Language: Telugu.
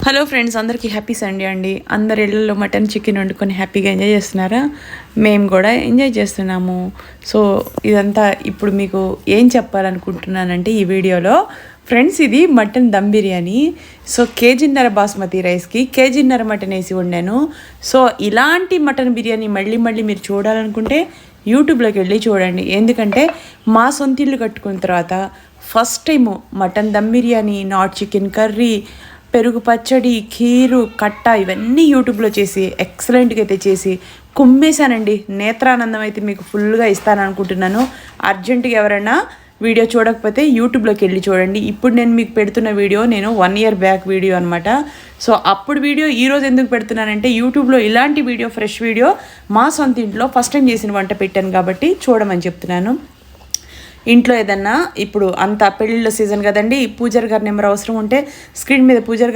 హలో ఫ్రెండ్స్, అందరికీ హ్యాపీ సండే అండి. అందరి ఇళ్ళల్లో మటన్ చికెన్ వండుకొని హ్యాపీగా ఎంజాయ్ చేస్తున్నారా? మేము కూడా ఎంజాయ్ చేస్తున్నాము. సో ఇదంతా ఇప్పుడు మీకు ఏం చెప్పాలనుకుంటున్నానంటే ఈ వీడియోలో ఫ్రెండ్స్, ఇది మటన్ దమ్ బిర్యానీ. సో కేజీన్నర బాస్మతి రైస్కి కేజీన్నర మటన్ వేసి వండాను. సో ఇలాంటి మటన్ బిర్యానీ మళ్ళీ మళ్ళీ మీరు చూడాలనుకుంటే యూట్యూబ్లోకి వెళ్ళి చూడండి. ఎందుకంటే మా సొంత ఇల్లు కట్టుకున్న తర్వాత first time mutton dum biryani, నాట్ చికెన్ కర్రీ, పెరుగు పచ్చడి, ఖీరు, కట్ట ఇవన్నీ యూట్యూబ్లో చేసి ఎక్సలెంట్గా అయితే చేసి కుమ్మేశానండి. నేత్రానందం అయితే మీకు ఫుల్గా ఇస్తాననుకుంటున్నాను. అర్జెంటుగా ఎవరైనా వీడియో చూడకపోతే యూట్యూబ్లోకి వెళ్ళి చూడండి. ఇప్పుడు నేను మీకు పెడుతున్న వీడియో 1 year బ్యాక్ వీడియో అనమాట. సో అప్పుడు వీడియో ఈరోజు ఎందుకు పెడుతున్నానంటే యూట్యూబ్లో ఇలాంటి వీడియో, ఫ్రెష్ వీడియో మా సొంత ఇంట్లో ఫస్ట్ టైం చేసిన వంట పెట్టాను కాబట్టి చూడమని చెప్తున్నాను. ఇంట్లో ఏదన్నా ఇప్పుడు అంత పెళ్ళిళ్ళ సీజన్ కదండి, పూజారి గారి నెంబర్ అవసరం ఉంటే స్క్రీన్ మీద పూజారి గారి